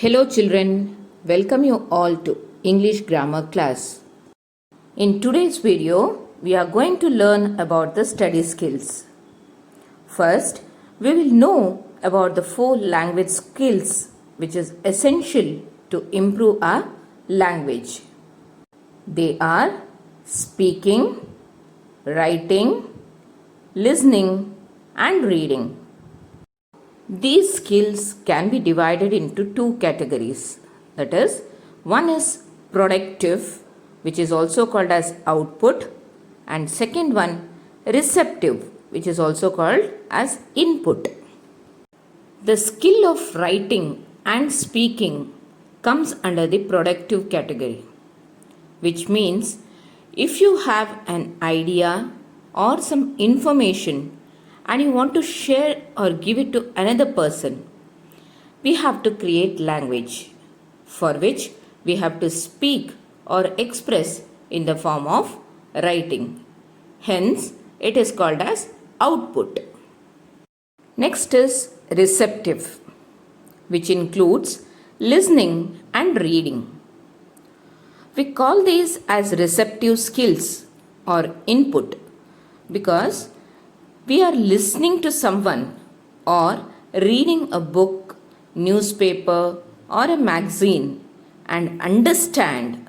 Hello children, welcome you all to English grammar class. In today's video, we are going to learn about the study skills. First, we will know about the 4 language skills which is essential to improve our language. They are speaking, writing, listening and reading. These skills can be divided into 2 categories. That is, one is productive, which is also called as output, and second one receptive, which is also called as input. The skill of writing and speaking comes under the productive category, which means if you have an idea or some information and you want to share or give it to another person, we have to create language for which we have to speak or express in the form of writing. Hence, it is called as output. Next is receptive, which includes listening and reading. We call these as receptive skills or input because we are listening to someone or reading a book, newspaper or a magazine and understand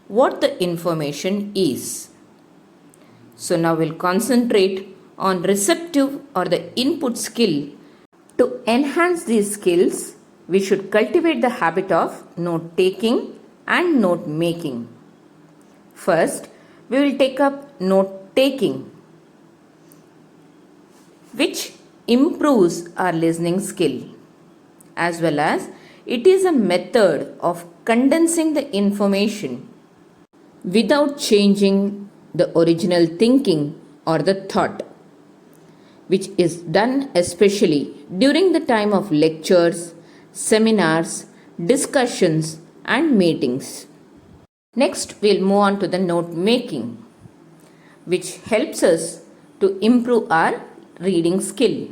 what the information is. So now we'll concentrate on receptive or the input skill. To enhance these skills, we should cultivate the habit of note taking and note making. First, we will take up note taking, which improves our listening skill, as well as it is a method of condensing the information without changing the original thinking or the thought, which is done especially during the time of lectures, seminars, discussions and meetings. Next, we'll move on to the note making, which helps us to improve our reading skill.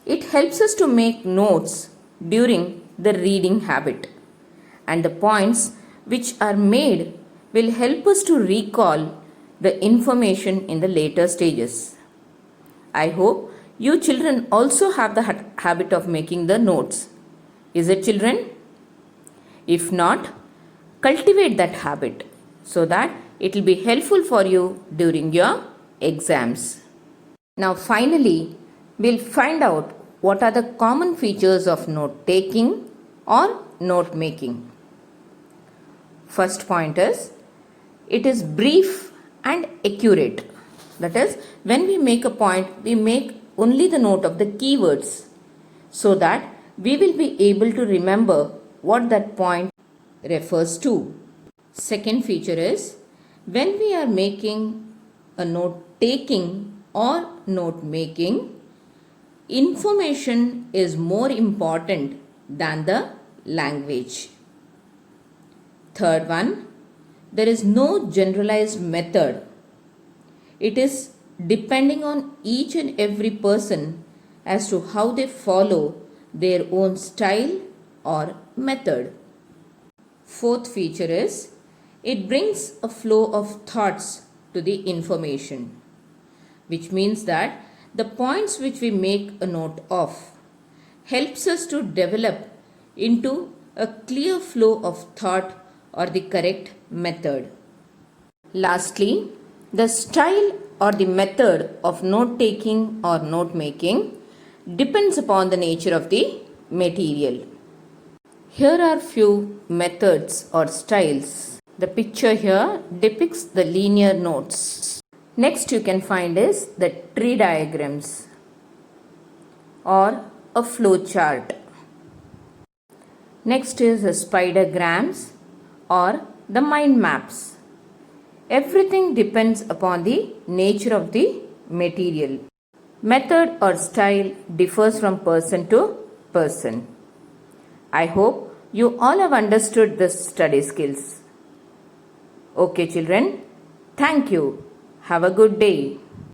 It helps us to make notes during the reading habit, and the points which are made will help us to recall the information in the later stages. I hope you children also have the habit of making the notes. Is it, children? If not, cultivate that habit so that it will be helpful for you during your exams. Now finally, we'll find out what are the common features of note taking or note making. First point is, it is brief and accurate. That is, when we make a point, we make only the note of the keywords so that we will be able to remember what that point refers to. Second feature is, when we are making a note taking or note making, information is more important than the language. Third one, there is no generalized method. It is depending on each and every person as to how they follow their own style or method. Fourth feature is, it brings a flow of thoughts to the information, which means that the points which we make a note of helps us to develop into a clear flow of thought or the correct method. Lastly, the style or the method of note taking or note making depends upon the nature of the material. Here are few methods or styles. The picture here depicts the linear notes. Next you can find is the tree diagrams or a flow chart. Next is the spidergrams or the mind maps. Everything depends upon the nature of the material. Method or style differs from person to person. I hope you all have understood the study skills. Okay children, thank you. Have a good day.